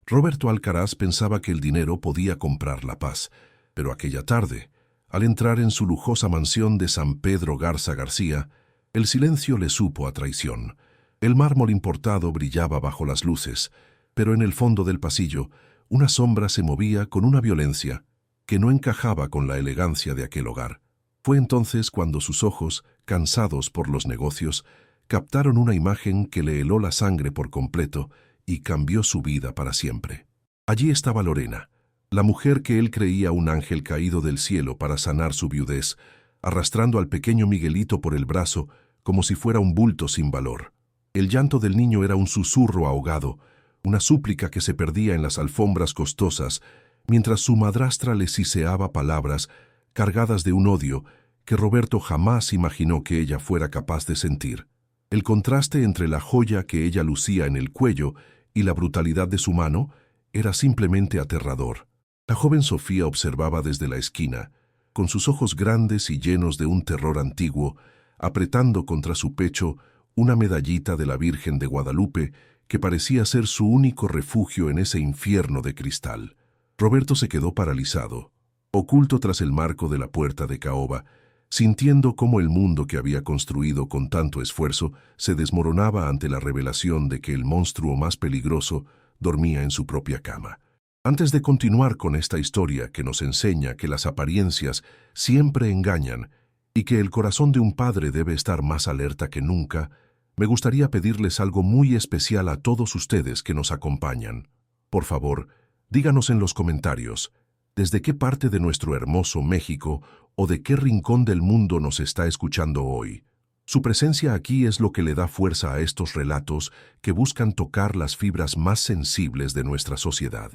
Roberto Alcaraz pensaba que el dinero podía comprar la paz, pero aquella tarde, al entrar en su lujosa mansión de San Pedro Garza García, el silencio le supo a traición. El mármol importado brillaba bajo las luces, pero en el fondo del pasillo, una sombra se movía con una violencia que no encajaba con la elegancia de aquel hogar. Fue entonces cuando sus ojos, cansados por los negocios, captaron una imagen que le heló la sangre por completo y cambió su vida para siempre. Allí estaba Lorena, la mujer que él creía un ángel caído del cielo para sanar su viudez, arrastrando al pequeño Miguelito por el brazo como si fuera un bulto sin valor. El llanto del niño era un susurro ahogado, una súplica que se perdía en las alfombras costosas, mientras su madrastra le siseaba palabras cargadas de un odio que Roberto jamás imaginó que ella fuera capaz de sentir. El contraste entre la joya que ella lucía en el cuello y la brutalidad de su mano era simplemente aterrador. La joven Sofía observaba desde la esquina, con sus ojos grandes y llenos de un terror antiguo, apretando contra su pecho una medallita de la Virgen de Guadalupe que parecía ser su único refugio en ese infierno de cristal. Roberto se quedó paralizado, oculto tras el marco de la puerta de caoba, sintiendo cómo el mundo que había construido con tanto esfuerzo se desmoronaba ante la revelación de que el monstruo más peligroso dormía en su propia cama. Antes de continuar con esta historia que nos enseña que las apariencias siempre engañan y que el corazón de un padre debe estar más alerta que nunca, me gustaría pedirles algo muy especial a todos ustedes que nos acompañan. Por favor, díganos en los comentarios, ¿desde qué parte de nuestro hermoso México o de qué rincón del mundo nos está escuchando hoy? Su presencia aquí es lo que le da fuerza a estos relatos que buscan tocar las fibras más sensibles de nuestra sociedad.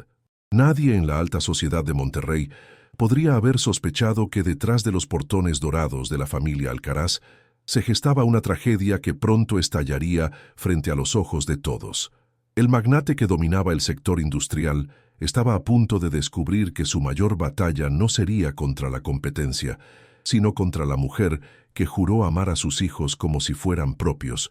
Nadie en la alta sociedad de Monterrey podría haber sospechado que detrás de los portones dorados de la familia Alcaraz se gestaba una tragedia que pronto estallaría frente a los ojos de todos. El magnate que dominaba el sector industrial estaba a punto de descubrir que su mayor batalla no sería contra la competencia, sino contra la mujer que juró amar a sus hijos como si fueran propios,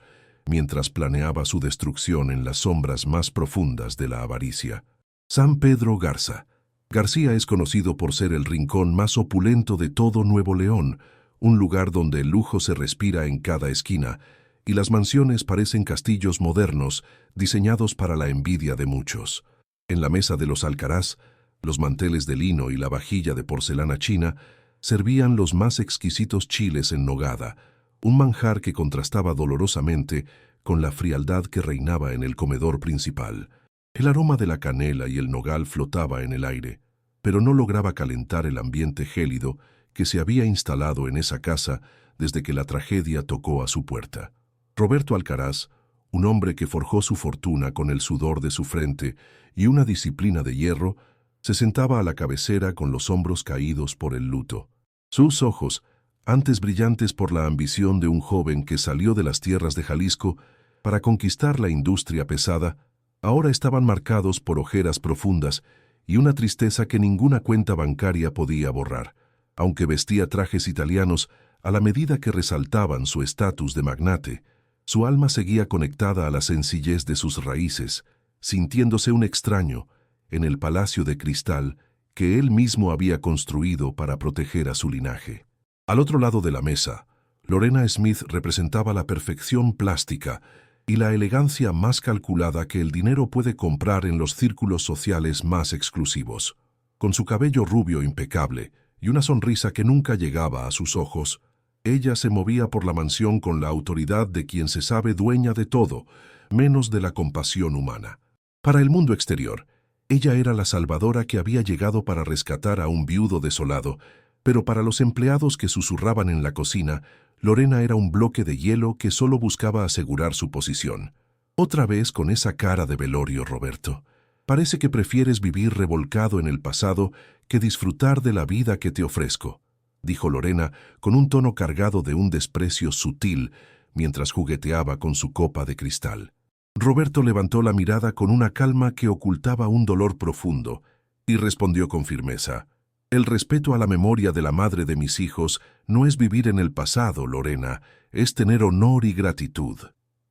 mientras planeaba su destrucción en las sombras más profundas de la avaricia. San Pedro Garza. García es conocido por ser el rincón más opulento de todo Nuevo León, un lugar donde el lujo se respira en cada esquina, y las mansiones parecen castillos modernos diseñados para la envidia de muchos. En la mesa de los Alcaraz, los manteles de lino y la vajilla de porcelana china servían los más exquisitos chiles en nogada, un manjar que contrastaba dolorosamente con la frialdad que reinaba en el comedor principal. El aroma de la canela y el nogal flotaba en el aire, pero no lograba calentar el ambiente gélido que se había instalado en esa casa desde que la tragedia tocó a su puerta. Roberto Alcaraz, un hombre que forjó su fortuna con el sudor de su frente y una disciplina de hierro, se sentaba a la cabecera con los hombros caídos por el luto. Sus ojos, antes brillantes por la ambición de un joven que salió de las tierras de Jalisco para conquistar la industria pesada, ahora estaban marcados por ojeras profundas y una tristeza que ninguna cuenta bancaria podía borrar. Aunque vestía trajes italianos, a la medida que resaltaban su estatus de magnate, su alma seguía conectada a la sencillez de sus raíces, sintiéndose un extraño en el palacio de cristal que él mismo había construido para proteger a su linaje. Al otro lado de la mesa, Lorena Smith representaba la perfección plástica y la elegancia más calculada que el dinero puede comprar en los círculos sociales más exclusivos. Con su cabello rubio impecable y una sonrisa que nunca llegaba a sus ojos, ella se movía por la mansión con la autoridad de quien se sabe dueña de todo, menos de la compasión humana. Para el mundo exterior, ella era la salvadora que había llegado para rescatar a un viudo desolado, pero para los empleados que susurraban en la cocina, Lorena era un bloque de hielo que solo buscaba asegurar su posición. Otra vez con esa cara de velorio, Roberto. Parece que prefieres vivir revolcado en el pasado que disfrutar de la vida que te ofrezco, dijo Lorena con un tono cargado de un desprecio sutil mientras jugueteaba con su copa de cristal. Roberto levantó la mirada con una calma que ocultaba un dolor profundo y respondió con firmeza: «El respeto a la memoria de la madre de mis hijos no es vivir en el pasado, Lorena, es tener honor y gratitud».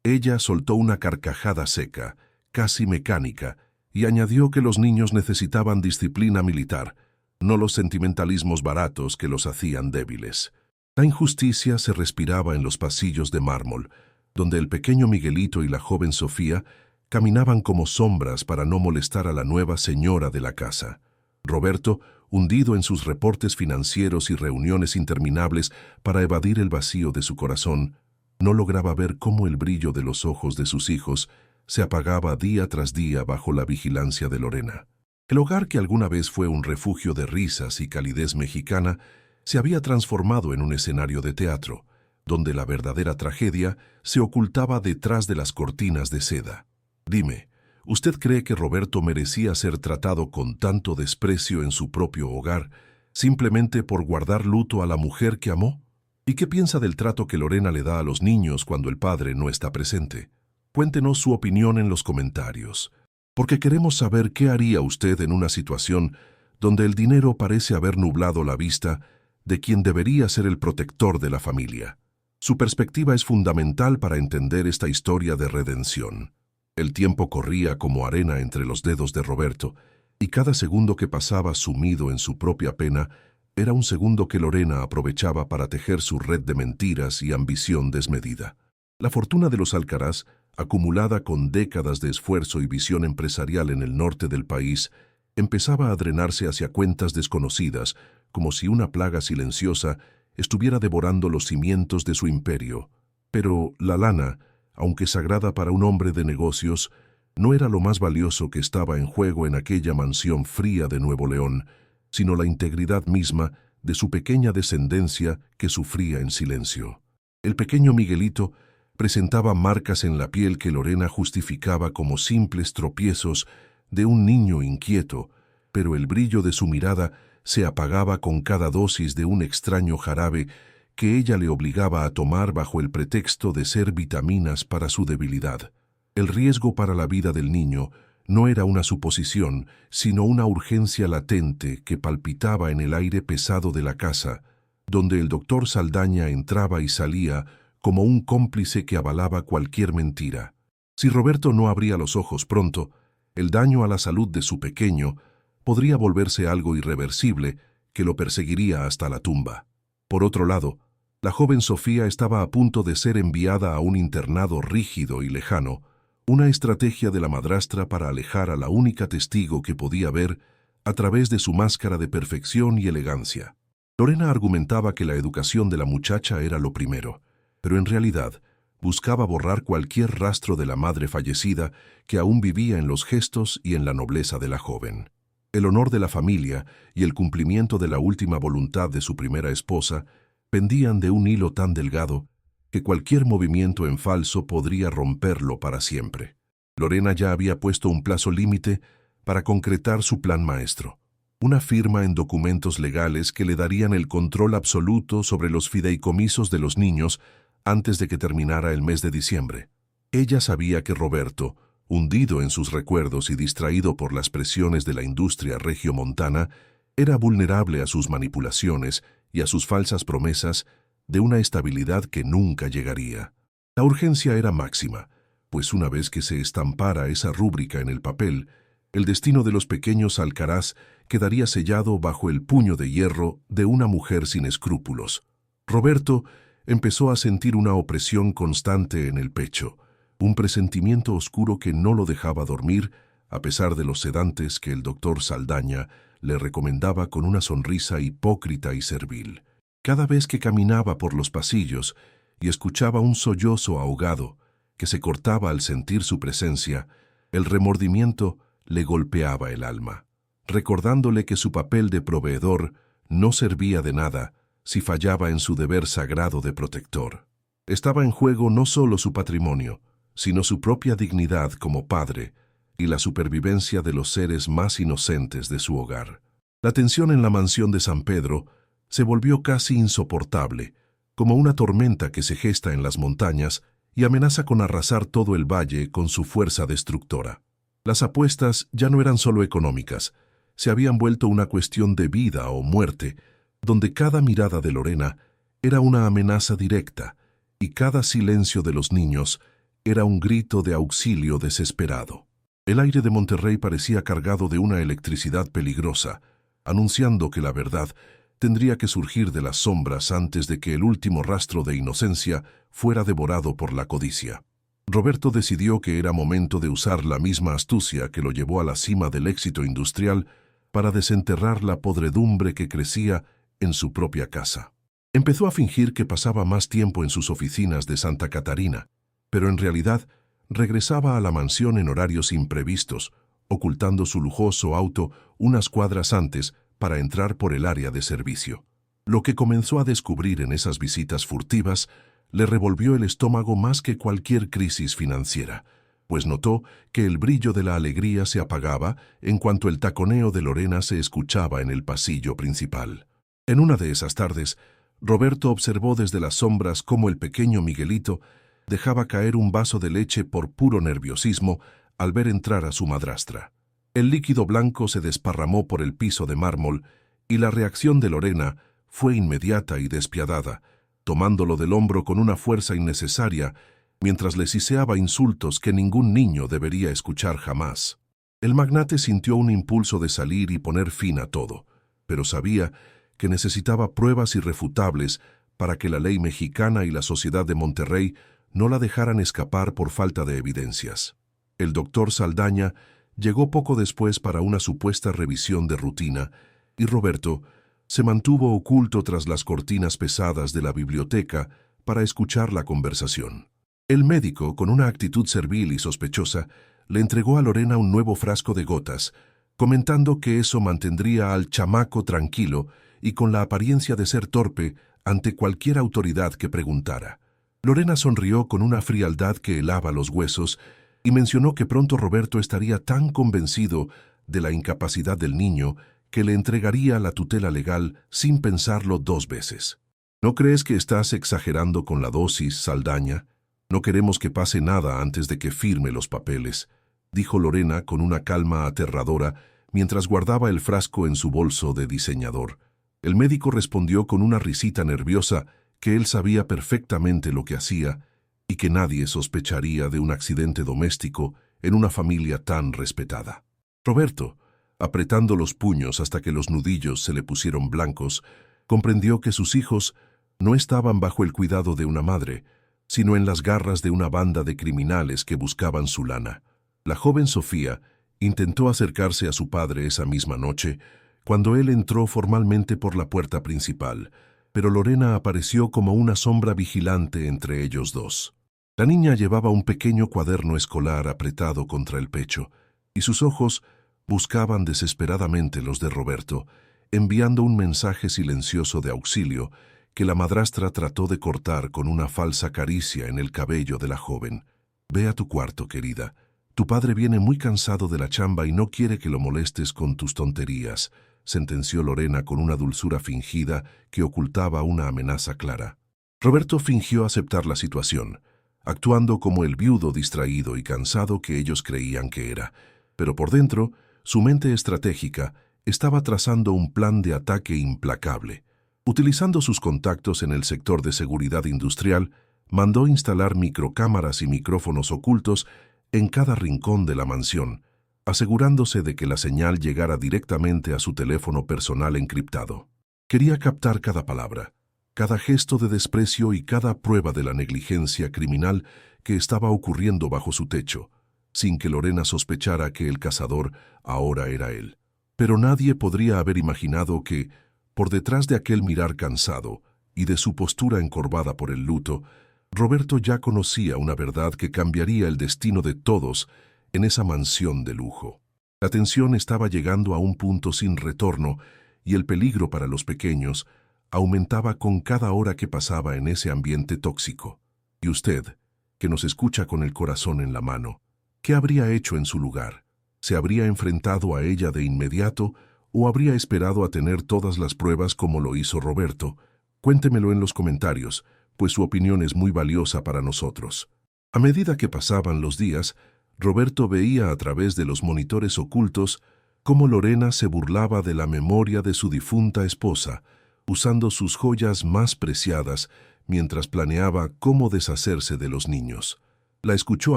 Ella soltó una carcajada seca, casi mecánica, y añadió que los niños necesitaban disciplina militar, no los sentimentalismos baratos que los hacían débiles. La injusticia se respiraba en los pasillos de mármol, donde el pequeño Miguelito y la joven Sofía caminaban como sombras para no molestar a la nueva señora de la casa. Roberto, hundido en sus reportes financieros y reuniones interminables para evadir el vacío de su corazón, no lograba ver cómo el brillo de los ojos de sus hijos se apagaba día tras día bajo la vigilancia de Lorena. El hogar que alguna vez fue un refugio de risas y calidez mexicana se había transformado en un escenario de teatro, donde la verdadera tragedia se ocultaba detrás de las cortinas de seda. Dime, ¿usted cree que Roberto merecía ser tratado con tanto desprecio en su propio hogar, simplemente por guardar luto a la mujer que amó? ¿Y qué piensa del trato que Lorena le da a los niños cuando el padre no está presente? Cuéntenos su opinión en los comentarios, porque queremos saber qué haría usted en una situación donde el dinero parece haber nublado la vista de quien debería ser el protector de la familia. Su perspectiva es fundamental para entender esta historia de redención. El tiempo corría como arena entre los dedos de Roberto, y cada segundo que pasaba sumido en su propia pena era un segundo que Lorena aprovechaba para tejer su red de mentiras y ambición desmedida. La fortuna de los Alcaraz, acumulada con décadas de esfuerzo y visión empresarial en el norte del país, empezaba a drenarse hacia cuentas desconocidas, como si una plaga silenciosa estuviera devorando los cimientos de su imperio. Pero la lana, aunque sagrada para un hombre de negocios, no era lo más valioso que estaba en juego en aquella mansión fría de Nuevo León, sino la integridad misma de su pequeña descendencia que sufría en silencio. El pequeño Miguelito presentaba marcas en la piel que Lorena justificaba como simples tropiezos de un niño inquieto, pero el brillo de su mirada se apagaba con cada dosis de un extraño jarabe que ella le obligaba a tomar bajo el pretexto de ser vitaminas para su debilidad. El riesgo para la vida del niño no era una suposición, sino una urgencia latente que palpitaba en el aire pesado de la casa, donde el doctor Saldaña entraba y salía como un cómplice que avalaba cualquier mentira. Si Roberto no abría los ojos pronto, el daño a la salud de su pequeño podría volverse algo irreversible que lo perseguiría hasta la tumba. Por otro lado, la joven Sofía estaba a punto de ser enviada a un internado rígido y lejano, una estrategia de la madrastra para alejar a la única testigo que podía ver a través de su máscara de perfección y elegancia. Lorena argumentaba que la educación de la muchacha era lo primero, pero en realidad buscaba borrar cualquier rastro de la madre fallecida que aún vivía en los gestos y en la nobleza de la joven. El honor de la familia y el cumplimiento de la última voluntad de su primera esposa pendían de un hilo tan delgado que cualquier movimiento en falso podría romperlo para siempre. Lorena ya había puesto un plazo límite para concretar su plan maestro, una firma en documentos legales que le darían el control absoluto sobre los fideicomisos de los niños antes de que terminara el mes de diciembre. Ella sabía que Roberto, hundido en sus recuerdos y distraído por las presiones de la industria regiomontana, era vulnerable a sus manipulaciones y a sus falsas promesas de una estabilidad que nunca llegaría. La urgencia era máxima, pues una vez que se estampara esa rúbrica en el papel, el destino de los pequeños Alcaraz quedaría sellado bajo el puño de hierro de una mujer sin escrúpulos. Roberto empezó a sentir una opresión constante en el pecho, un presentimiento oscuro que no lo dejaba dormir, a pesar de los sedantes que el doctor Saldaña le recomendaba con una sonrisa hipócrita y servil. Cada vez que caminaba por los pasillos y escuchaba un sollozo ahogado que se cortaba al sentir su presencia, el remordimiento le golpeaba el alma, recordándole que su papel de proveedor no servía de nada si fallaba en su deber sagrado de protector. Estaba en juego no solo su patrimonio, sino su propia dignidad como padre y la supervivencia de los seres más inocentes de su hogar. La tensión en la mansión de San Pedro se volvió casi insoportable, como una tormenta que se gesta en las montañas y amenaza con arrasar todo el valle con su fuerza destructora. Las apuestas ya no eran solo económicas, se habían vuelto una cuestión de vida o muerte, donde cada mirada de Lorena era una amenaza directa y cada silencio de los niños era un grito de auxilio desesperado. El aire de Monterrey parecía cargado de una electricidad peligrosa, anunciando que la verdad tendría que surgir de las sombras antes de que el último rastro de inocencia fuera devorado por la codicia. Roberto decidió que era momento de usar la misma astucia que lo llevó a la cima del éxito industrial para desenterrar la podredumbre que crecía en su propia casa. Empezó a fingir que pasaba más tiempo en sus oficinas de Santa Catarina, pero en realidad regresaba a la mansión en horarios imprevistos, ocultando su lujoso auto unas cuadras antes para entrar por el área de servicio. Lo que comenzó a descubrir en esas visitas furtivas le revolvió el estómago más que cualquier crisis financiera, pues notó que el brillo de la alegría se apagaba en cuanto el taconeo de Lorena se escuchaba en el pasillo principal. En una de esas tardes, Roberto observó desde las sombras cómo el pequeño Miguelito dejaba caer un vaso de leche por puro nerviosismo al ver entrar a su madrastra. El líquido blanco se desparramó por el piso de mármol y la reacción de Lorena fue inmediata y despiadada, tomándolo del hombro con una fuerza innecesaria mientras le siseaba insultos que ningún niño debería escuchar jamás. El magnate sintió un impulso de salir y poner fin a todo, pero sabía que necesitaba pruebas irrefutables para que la ley mexicana y la sociedad de Monterrey no la dejaran escapar por falta de evidencias. El doctor Saldaña llegó poco después para una supuesta revisión de rutina y Roberto se mantuvo oculto tras las cortinas pesadas de la biblioteca para escuchar la conversación. El médico, con una actitud servil y sospechosa, le entregó a Lorena un nuevo frasco de gotas, comentando que eso mantendría al chamaco tranquilo y con la apariencia de ser torpe ante cualquier autoridad que preguntara. Lorena sonrió con una frialdad que helaba los huesos y mencionó que pronto Roberto estaría tan convencido de la incapacidad del niño que le entregaría la tutela legal sin pensarlo dos veces. ¿No crees que estás exagerando con la dosis, Saldaña? No queremos que pase nada antes de que firme los papeles, dijo Lorena con una calma aterradora mientras guardaba el frasco en su bolso de diseñador. El médico respondió con una risita nerviosa que él sabía perfectamente lo que hacía y que nadie sospecharía de un accidente doméstico en una familia tan respetada. Roberto, apretando los puños hasta que los nudillos se le pusieron blancos, comprendió que sus hijos no estaban bajo el cuidado de una madre, sino en las garras de una banda de criminales que buscaban su lana. La joven Sofía intentó acercarse a su padre esa misma noche, cuando él entró formalmente por la puerta principal, pero Lorena apareció como una sombra vigilante entre ellos dos. La niña llevaba un pequeño cuaderno escolar apretado contra el pecho, y sus ojos buscaban desesperadamente los de Roberto, enviando un mensaje silencioso de auxilio que la madrastra trató de cortar con una falsa caricia en el cabello de la joven. «Ve a tu cuarto, querida. Tu padre viene muy cansado de la chamba y no quiere que lo molestes con tus tonterías», sentenció Lorena con una dulzura fingida que ocultaba una amenaza clara. Roberto fingió aceptar la situación, actuando como el viudo distraído y cansado que ellos creían que era, pero por dentro, su mente estratégica estaba trazando un plan de ataque implacable. Utilizando sus contactos en el sector de seguridad industrial, mandó instalar microcámaras y micrófonos ocultos en cada rincón de la mansión, asegurándose de que la señal llegara directamente a su teléfono personal encriptado. Quería captar cada palabra, cada gesto de desprecio y cada prueba de la negligencia criminal que estaba ocurriendo bajo su techo, sin que Lorena sospechara que el cazador ahora era él. Pero nadie podría haber imaginado que, por detrás de aquel mirar cansado y de su postura encorvada por el luto, Roberto ya conocía una verdad que cambiaría el destino de todos en esa mansión de lujo. La tensión estaba llegando a un punto sin retorno y el peligro para los pequeños aumentaba con cada hora que pasaba en ese ambiente tóxico. Y usted, que nos escucha con el corazón en la mano, ¿qué habría hecho en su lugar? ¿Se habría enfrentado a ella de inmediato o habría esperado a tener todas las pruebas como lo hizo Roberto? Cuéntemelo en los comentarios, pues su opinión es muy valiosa para nosotros. A medida que pasaban los días, Roberto veía a través de los monitores ocultos cómo Lorena se burlaba de la memoria de su difunta esposa, usando sus joyas más preciadas mientras planeaba cómo deshacerse de los niños. La escuchó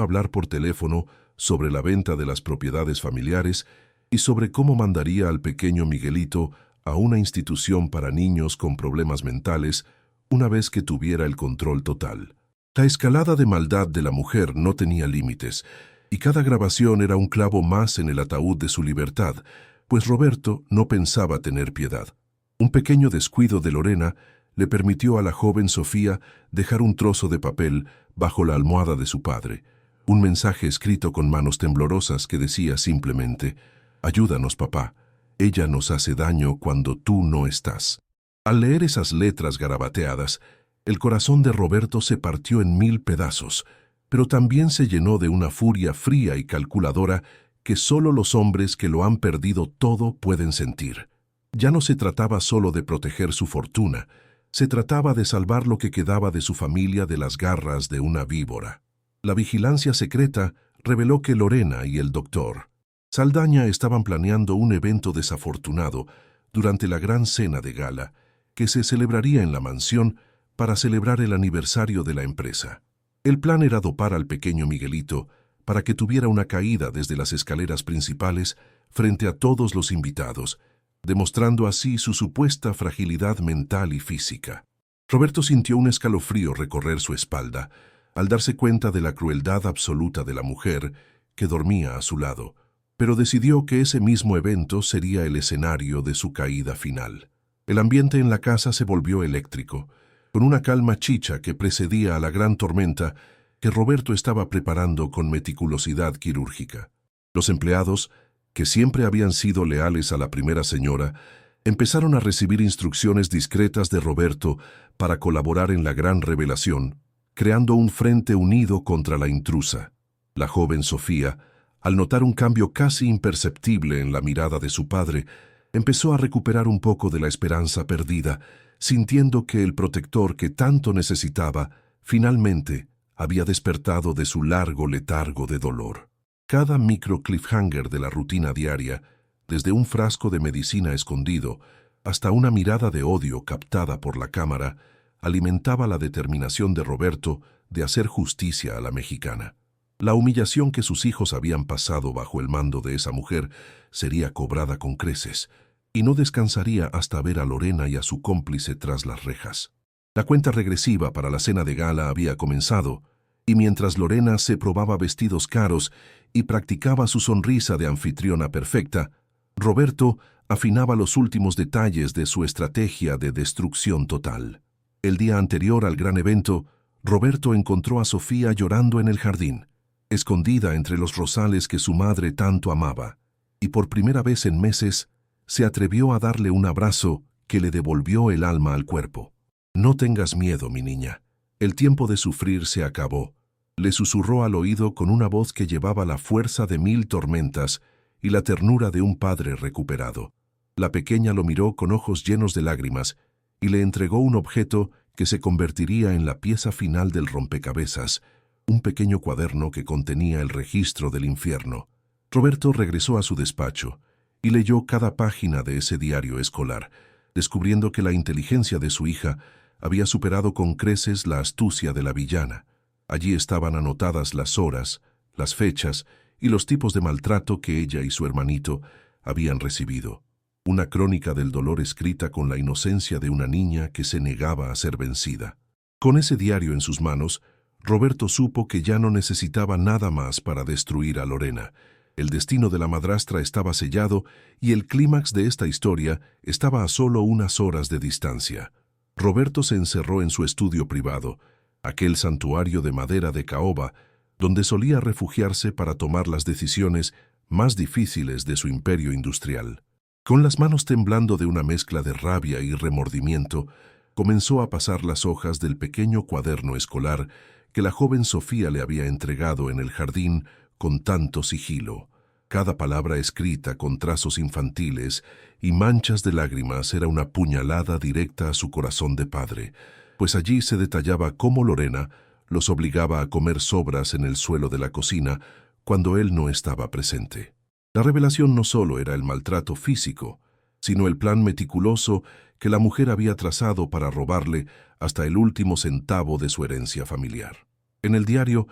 hablar por teléfono sobre la venta de las propiedades familiares y sobre cómo mandaría al pequeño Miguelito a una institución para niños con problemas mentales una vez que tuviera el control total. La escalada de maldad de la mujer no tenía límites, y cada grabación era un clavo más en el ataúd de su libertad, pues Roberto no pensaba tener piedad. Un pequeño descuido de Lorena le permitió a la joven Sofía dejar un trozo de papel bajo la almohada de su padre, un mensaje escrito con manos temblorosas que decía simplemente: «Ayúdanos, papá, ella nos hace daño cuando tú no estás». Al leer esas letras garabateadas, el corazón de Roberto se partió en 1000 pedazos, pero también se llenó de una furia fría y calculadora que solo los hombres que lo han perdido todo pueden sentir. Ya no se trataba solo de proteger su fortuna, se trataba de salvar lo que quedaba de su familia de las garras de una víbora. La vigilancia secreta reveló que Lorena y el doctor Saldaña estaban planeando un evento desafortunado durante la gran cena de gala que se celebraría en la mansión para celebrar el aniversario de la empresa. El plan era dopar al pequeño Miguelito para que tuviera una caída desde las escaleras principales frente a todos los invitados, demostrando así su supuesta fragilidad mental y física. Roberto sintió un escalofrío recorrer su espalda al darse cuenta de la crueldad absoluta de la mujer que dormía a su lado, pero decidió que ese mismo evento sería el escenario de su caída final. El ambiente en la casa se volvió eléctrico, con una calma chicha que precedía a la gran tormenta que Roberto estaba preparando con meticulosidad quirúrgica. Los empleados, que siempre habían sido leales a la primera señora, empezaron a recibir instrucciones discretas de Roberto para colaborar en la gran revelación, creando un frente unido contra la intrusa. La joven Sofía, al notar un cambio casi imperceptible en la mirada de su padre, empezó a recuperar un poco de la esperanza perdida, sintiendo que el protector que tanto necesitaba, finalmente, había despertado de su largo letargo de dolor. Cada micro cliffhanger de la rutina diaria, desde un frasco de medicina escondido hasta una mirada de odio captada por la cámara, alimentaba la determinación de Roberto de hacer justicia a la mexicana. La humillación que sus hijos habían pasado bajo el mando de esa mujer sería cobrada con creces, y no descansaría hasta ver a Lorena y a su cómplice tras las rejas. La cuenta regresiva para la cena de gala había comenzado, y mientras Lorena se probaba vestidos caros y practicaba su sonrisa de anfitriona perfecta, Roberto afinaba los últimos detalles de su estrategia de destrucción total. El día anterior al gran evento, Roberto encontró a Sofía llorando en el jardín, escondida entre los rosales que su madre tanto amaba, y por primera vez en meses se atrevió a darle un abrazo que le devolvió el alma al cuerpo. «No tengas miedo, mi niña. El tiempo de sufrir se acabó», le susurró al oído con una voz que llevaba la fuerza de 1000 tormentas y la ternura de un padre recuperado. La pequeña lo miró con ojos llenos de lágrimas y le entregó un objeto que se convertiría en la pieza final del rompecabezas, un pequeño cuaderno que contenía el registro del infierno. Roberto regresó a su despacho y leyó cada página de ese diario escolar, descubriendo que la inteligencia de su hija había superado con creces la astucia de la villana. Allí estaban anotadas las horas, las fechas y los tipos de maltrato que ella y su hermanito habían recibido. Una crónica del dolor escrita con la inocencia de una niña que se negaba a ser vencida. Con ese diario en sus manos, Roberto supo que ya no necesitaba nada más para destruir a Lorena. El destino de la madrastra estaba sellado y el clímax de esta historia estaba a solo unas horas de distancia. Roberto se encerró en su estudio privado, aquel santuario de madera de caoba, donde solía refugiarse para tomar las decisiones más difíciles de su imperio industrial. Con las manos temblando de una mezcla de rabia y remordimiento, comenzó a pasar las hojas del pequeño cuaderno escolar que la joven Sofía le había entregado en el jardín con tanto sigilo. Cada palabra escrita con trazos infantiles y manchas de lágrimas era una puñalada directa a su corazón de padre, pues allí se detallaba cómo Lorena los obligaba a comer sobras en el suelo de la cocina cuando él no estaba presente. La revelación no solo era el maltrato físico, sino el plan meticuloso que la mujer había trazado para robarle hasta el último centavo de su herencia familiar. En el diario,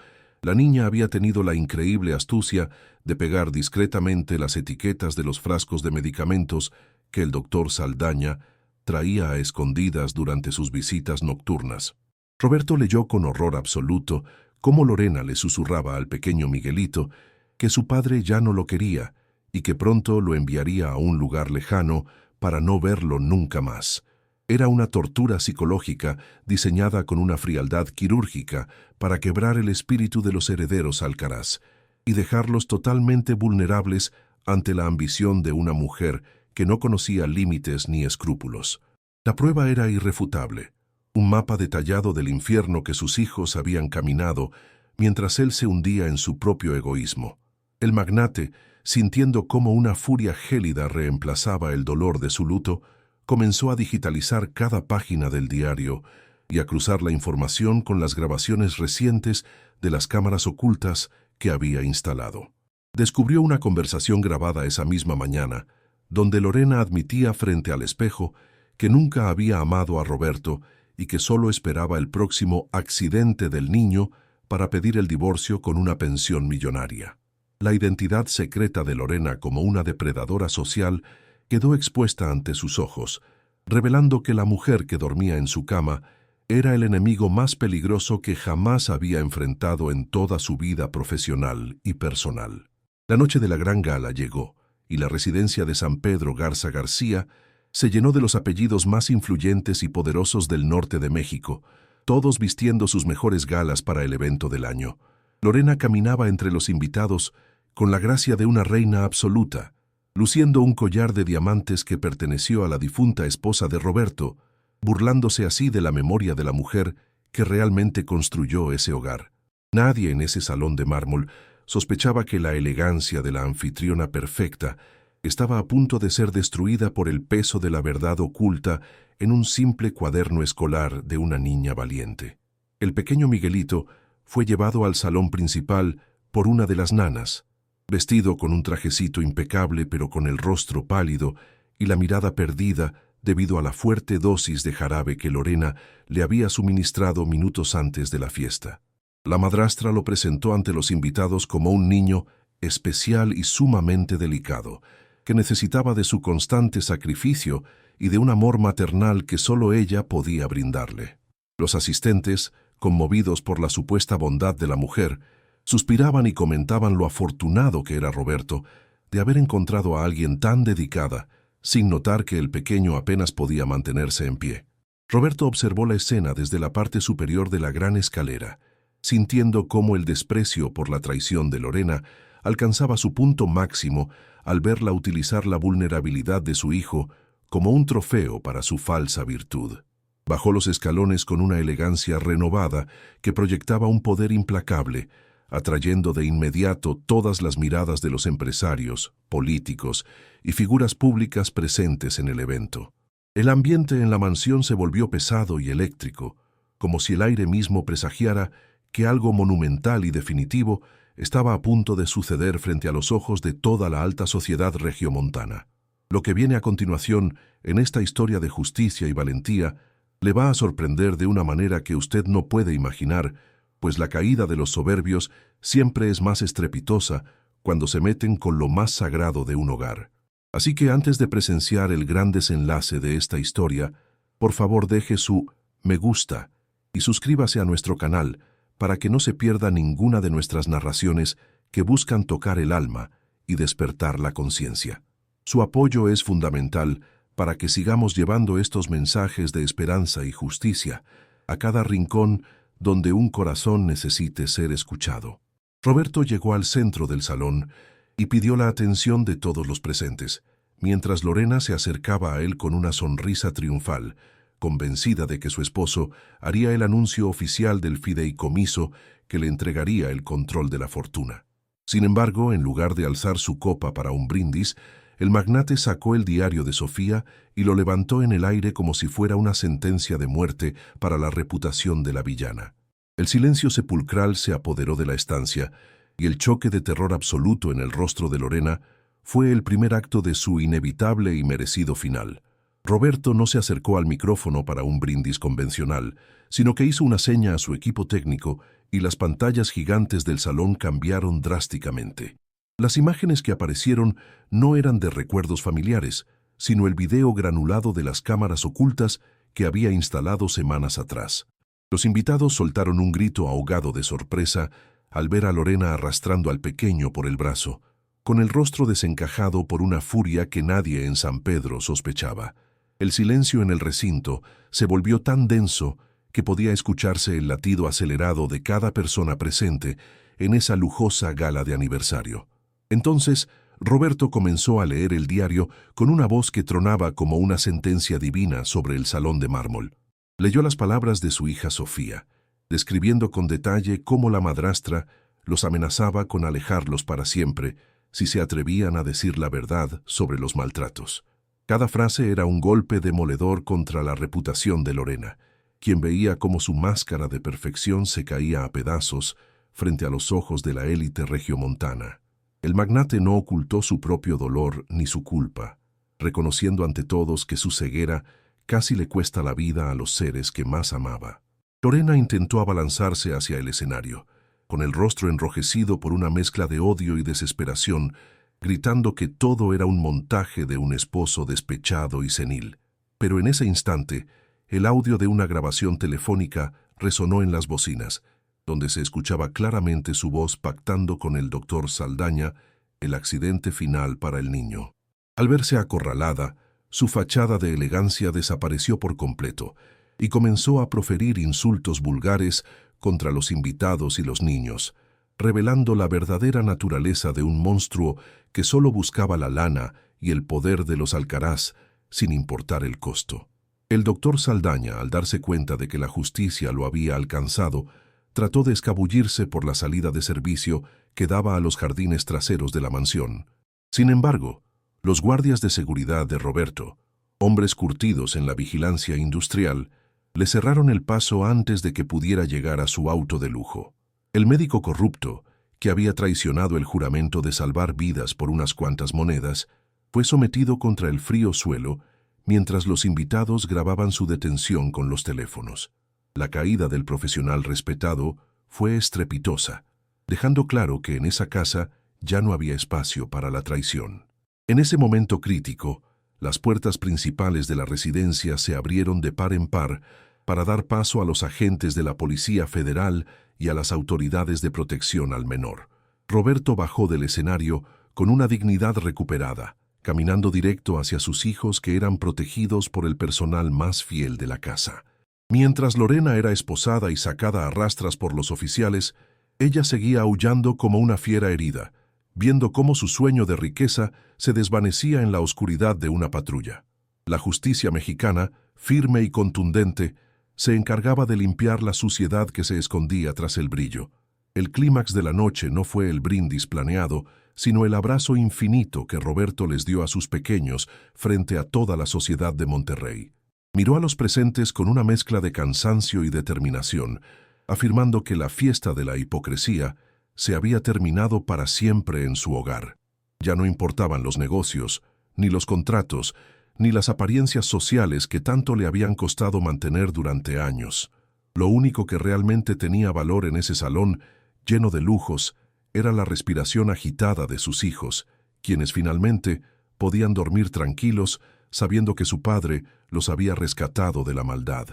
La niña había tenido la increíble astucia de pegar discretamente las etiquetas de los frascos de medicamentos que el doctor Saldaña traía a escondidas durante sus visitas nocturnas. Roberto leyó con horror absoluto cómo Lorena le susurraba al pequeño Miguelito que su padre ya no lo quería y que pronto lo enviaría a un lugar lejano para no verlo nunca más. Era una tortura psicológica diseñada con una frialdad quirúrgica para quebrar el espíritu de los herederos Alcaraz y dejarlos totalmente vulnerables ante la ambición de una mujer que no conocía límites ni escrúpulos. La prueba era irrefutable, un mapa detallado del infierno que sus hijos habían caminado mientras él se hundía en su propio egoísmo. El magnate, sintiendo cómo una furia gélida reemplazaba el dolor de su luto, comenzó a digitalizar cada página del diario y a cruzar la información con las grabaciones recientes de las cámaras ocultas que había instalado. Descubrió una conversación grabada esa misma mañana, donde Lorena admitía frente al espejo que nunca había amado a Roberto y que solo esperaba el próximo accidente del niño para pedir el divorcio con una pensión millonaria. La identidad secreta de Lorena como una depredadora social quedó expuesta ante sus ojos, revelando que la mujer que dormía en su cama era el enemigo más peligroso que jamás había enfrentado en toda su vida profesional y personal. La noche de la gran gala llegó, y la residencia de San Pedro Garza García se llenó de los apellidos más influyentes y poderosos del norte de México, todos vistiendo sus mejores galas para el evento del año. Lorena caminaba entre los invitados con la gracia de una reina absoluta, luciendo un collar de diamantes que perteneció a la difunta esposa de Roberto, burlándose así de la memoria de la mujer que realmente construyó ese hogar. Nadie en ese salón de mármol sospechaba que la elegancia de la anfitriona perfecta estaba a punto de ser destruida por el peso de la verdad oculta en un simple cuaderno escolar de una niña valiente. El pequeño Miguelito fue llevado al salón principal por una de las nanas, vestido con un trajecito impecable pero con el rostro pálido y la mirada perdida debido a la fuerte dosis de jarabe que Lorena le había suministrado minutos antes de la fiesta. La madrastra lo presentó ante los invitados como un niño especial y sumamente delicado, que necesitaba de su constante sacrificio y de un amor maternal que solo ella podía brindarle. Los asistentes, conmovidos por la supuesta bondad de la mujer, suspiraban y comentaban lo afortunado que era Roberto de haber encontrado a alguien tan dedicada, sin notar que el pequeño apenas podía mantenerse en pie. Roberto observó la escena desde la parte superior de la gran escalera, sintiendo cómo el desprecio por la traición de Lorena alcanzaba su punto máximo al verla utilizar la vulnerabilidad de su hijo como un trofeo para su falsa virtud. Bajó los escalones con una elegancia renovada que proyectaba un poder implacable, atrayendo de inmediato todas las miradas de los empresarios, políticos y figuras públicas presentes en el evento. El ambiente en la mansión se volvió pesado y eléctrico, como si el aire mismo presagiara que algo monumental y definitivo estaba a punto de suceder frente a los ojos de toda la alta sociedad regiomontana. Lo que viene a continuación en esta historia de justicia y valentía le va a sorprender de una manera que usted no puede imaginar, pues la caída de los soberbios siempre es más estrepitosa cuando se meten con lo más sagrado de un hogar. Así que antes de presenciar el gran desenlace de esta historia, por favor deje su me gusta y suscríbase a nuestro canal para que no se pierda ninguna de nuestras narraciones que buscan tocar el alma y despertar la conciencia. Su apoyo es fundamental para que sigamos llevando estos mensajes de esperanza y justicia a cada rincón donde un corazón necesite ser escuchado. Roberto llegó al centro del salón y pidió la atención de todos los presentes, mientras Lorena se acercaba a él con una sonrisa triunfal, convencida de que su esposo haría el anuncio oficial del fideicomiso que le entregaría el control de la fortuna. Sin embargo, en lugar de alzar su copa para un brindis, el magnate sacó el diario de Sofía y lo levantó en el aire como si fuera una sentencia de muerte para la reputación de la villana. El silencio sepulcral se apoderó de la estancia y el choque de terror absoluto en el rostro de Lorena fue el primer acto de su inevitable y merecido final. Roberto no se acercó al micrófono para un brindis convencional, sino que hizo una seña a su equipo técnico y las pantallas gigantes del salón cambiaron drásticamente. Las imágenes que aparecieron no eran de recuerdos familiares, sino el video granulado de las cámaras ocultas que había instalado semanas atrás. Los invitados soltaron un grito ahogado de sorpresa al ver a Lorena arrastrando al pequeño por el brazo, con el rostro desencajado por una furia que nadie en San Pedro sospechaba. El silencio en el recinto se volvió tan denso que podía escucharse el latido acelerado de cada persona presente en esa lujosa gala de aniversario. Entonces, Roberto comenzó a leer el diario con una voz que tronaba como una sentencia divina sobre el salón de mármol. Leyó las palabras de su hija Sofía, describiendo con detalle cómo la madrastra los amenazaba con alejarlos para siempre si se atrevían a decir la verdad sobre los maltratos. Cada frase era un golpe demoledor contra la reputación de Lorena, quien veía cómo su máscara de perfección se caía a pedazos frente a los ojos de la élite regiomontana. El magnate no ocultó su propio dolor ni su culpa, reconociendo ante todos que su ceguera casi le cuesta la vida a los seres que más amaba. Lorena intentó abalanzarse hacia el escenario, con el rostro enrojecido por una mezcla de odio y desesperación, gritando que todo era un montaje de un esposo despechado y senil. Pero en ese instante, el audio de una grabación telefónica resonó en las bocinas, donde se escuchaba claramente su voz pactando con el doctor Saldaña el accidente final para el niño. Al verse acorralada, su fachada de elegancia desapareció por completo y comenzó a proferir insultos vulgares contra los invitados y los niños, revelando la verdadera naturaleza de un monstruo que solo buscaba la lana y el poder de los Alcaraz sin importar el costo. El doctor Saldaña, al darse cuenta de que la justicia lo había alcanzado, trató de escabullirse por la salida de servicio que daba a los jardines traseros de la mansión. Sin embargo, los guardias de seguridad de Roberto, hombres curtidos en la vigilancia industrial, le cerraron el paso antes de que pudiera llegar a su auto de lujo. El médico corrupto, que había traicionado el juramento de salvar vidas por unas cuantas monedas, fue sometido contra el frío suelo mientras los invitados grababan su detención con los teléfonos. La caída del profesional respetado fue estrepitosa, dejando claro que en esa casa ya no había espacio para la traición. En ese momento crítico, las puertas principales de la residencia se abrieron de par en par para dar paso a los agentes de la Policía Federal y a las autoridades de protección al menor. Roberto bajó del escenario con una dignidad recuperada, caminando directo hacia sus hijos que eran protegidos por el personal más fiel de la casa. Mientras Lorena era esposada y sacada a rastras por los oficiales, ella seguía aullando como una fiera herida, viendo cómo su sueño de riqueza se desvanecía en la oscuridad de una patrulla. La justicia mexicana, firme y contundente, se encargaba de limpiar la suciedad que se escondía tras el brillo. El clímax de la noche no fue el brindis planeado, sino el abrazo infinito que Roberto les dio a sus pequeños frente a toda la sociedad de Monterrey. Miró a los presentes con una mezcla de cansancio y determinación, afirmando que la fiesta de la hipocresía se había terminado para siempre en su hogar. Ya no importaban los negocios, ni los contratos, ni las apariencias sociales que tanto le habían costado mantener durante años. Lo único que realmente tenía valor en ese salón, lleno de lujos, era la respiración agitada de sus hijos, quienes finalmente podían dormir tranquilos sabiendo que su padre los había rescatado de la maldad.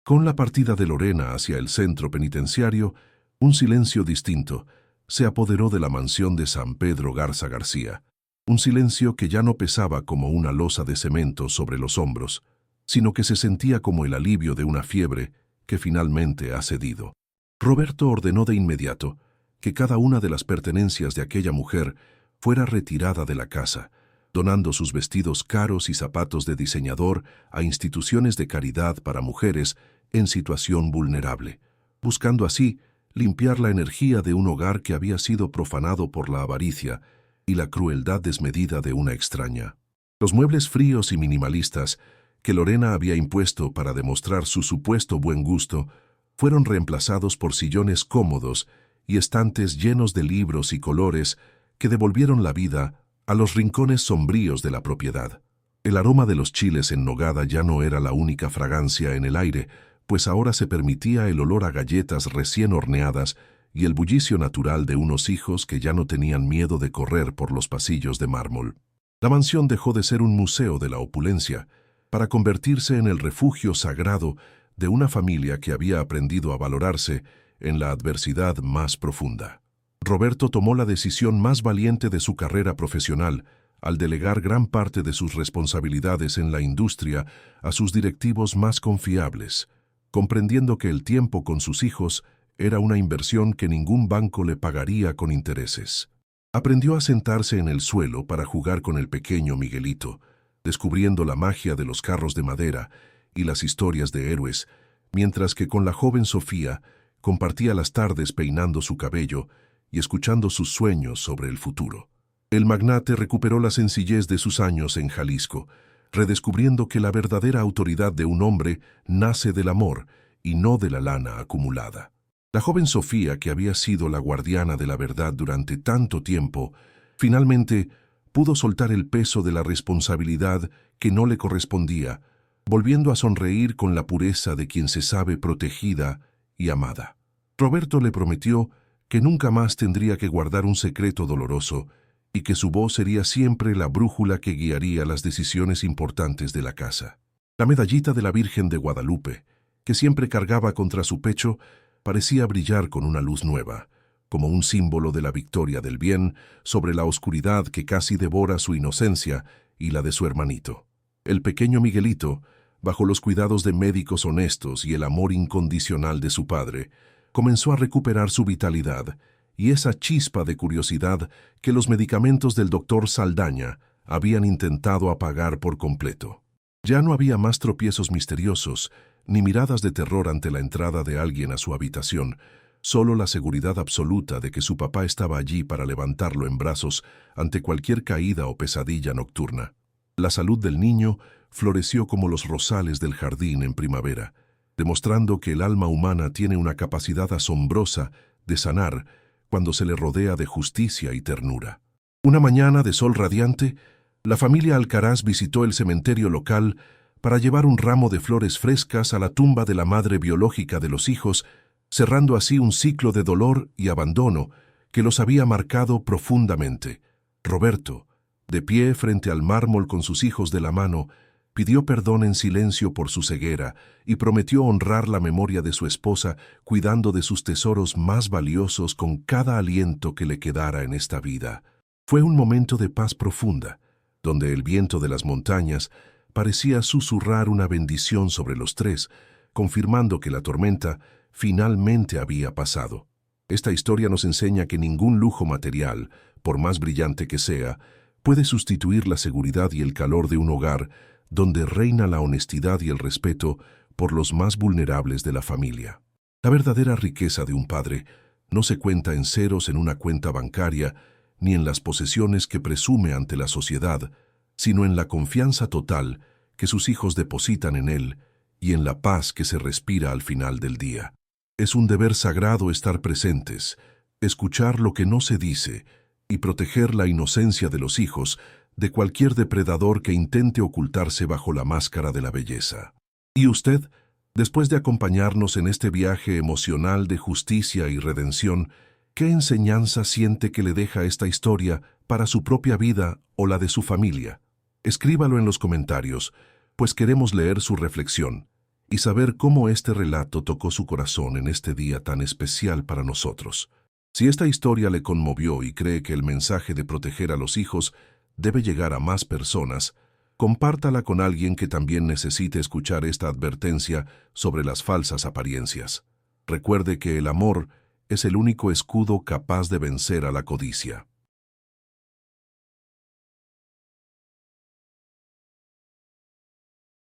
Con la partida de Lorena hacia el centro penitenciario, un silencio distinto se apoderó de la mansión de San Pedro Garza García, un silencio que ya no pesaba como una losa de cemento sobre los hombros, sino que se sentía como el alivio de una fiebre que finalmente ha cedido. Roberto ordenó de inmediato que cada una de las pertenencias de aquella mujer fuera retirada de la casa, donando sus vestidos caros y zapatos de diseñador a instituciones de caridad para mujeres en situación vulnerable, buscando así limpiar la energía de un hogar que había sido profanado por la avaricia y la crueldad desmedida de una extraña. Los muebles fríos y minimalistas que Lorena había impuesto para demostrar su supuesto buen gusto fueron reemplazados por sillones cómodos y estantes llenos de libros y colores que devolvieron la vida a los rincones sombríos de la propiedad. El aroma de los chiles en nogada ya no era la única fragancia en el aire, pues ahora se permitía el olor a galletas recién horneadas y el bullicio natural de unos hijos que ya no tenían miedo de correr por los pasillos de mármol. La mansión dejó de ser un museo de la opulencia para convertirse en el refugio sagrado de una familia que había aprendido a valorarse en la adversidad más profunda. Roberto tomó la decisión más valiente de su carrera profesional al delegar gran parte de sus responsabilidades en la industria a sus directivos más confiables, comprendiendo que el tiempo con sus hijos era una inversión que ningún banco le pagaría con intereses. Aprendió a sentarse en el suelo para jugar con el pequeño Miguelito, descubriendo la magia de los carros de madera y las historias de héroes, mientras que con la joven Sofía compartía las tardes peinando su cabello y escuchando sus sueños sobre el futuro. El magnate recuperó la sencillez de sus años en Jalisco, redescubriendo que la verdadera autoridad de un hombre nace del amor y no de la lana acumulada. La joven Sofía, que había sido la guardiana de la verdad durante tanto tiempo, finalmente pudo soltar el peso de la responsabilidad que no le correspondía, volviendo a sonreír con la pureza de quien se sabe protegida y amada. Roberto le prometió que nunca más tendría que guardar un secreto doloroso y que su voz sería siempre la brújula que guiaría las decisiones importantes de la casa. La medallita de la Virgen de Guadalupe, que siempre cargaba contra su pecho, parecía brillar con una luz nueva, como un símbolo de la victoria del bien sobre la oscuridad que casi devora su inocencia y la de su hermanito. El pequeño Miguelito, bajo los cuidados de médicos honestos y el amor incondicional de su padre, comenzó a recuperar su vitalidad y esa chispa de curiosidad que los medicamentos del doctor Saldaña habían intentado apagar por completo. Ya no había más tropiezos misteriosos, ni miradas de terror ante la entrada de alguien a su habitación, solo la seguridad absoluta de que su papá estaba allí para levantarlo en brazos ante cualquier caída o pesadilla nocturna. La salud del niño floreció como los rosales del jardín en primavera, demostrando que el alma humana tiene una capacidad asombrosa de sanar cuando se le rodea de justicia y ternura. Una mañana de sol radiante, la familia Alcaraz visitó el cementerio local para llevar un ramo de flores frescas a la tumba de la madre biológica de los hijos, cerrando así un ciclo de dolor y abandono que los había marcado profundamente. Roberto, de pie frente al mármol con sus hijos de la mano, pidió perdón en silencio por su ceguera y prometió honrar la memoria de su esposa, cuidando de sus tesoros más valiosos con cada aliento que le quedara en esta vida. Fue un momento de paz profunda, donde el viento de las montañas parecía susurrar una bendición sobre los tres, confirmando que la tormenta finalmente había pasado. Esta historia nos enseña que ningún lujo material, por más brillante que sea, puede sustituir la seguridad y el calor de un hogar donde reina la honestidad y el respeto por los más vulnerables de la familia. La verdadera riqueza de un padre no se cuenta en ceros en una cuenta bancaria ni en las posesiones que presume ante la sociedad, sino en la confianza total que sus hijos depositan en él y en la paz que se respira al final del día. Es un deber sagrado estar presentes, escuchar lo que no se dice y proteger la inocencia de los hijos de cualquier depredador que intente ocultarse bajo la máscara de la belleza. ¿Y usted, después de acompañarnos en este viaje emocional de justicia y redención, qué enseñanza siente que le deja esta historia para su propia vida o la de su familia? Escríbalo en los comentarios, pues queremos leer su reflexión y saber cómo este relato tocó su corazón en este día tan especial para nosotros. Si esta historia le conmovió y cree que el mensaje de proteger a los hijos debe llegar a más personas, compártala con alguien que también necesite escuchar esta advertencia sobre las falsas apariencias. Recuerde que el amor es el único escudo capaz de vencer a la codicia.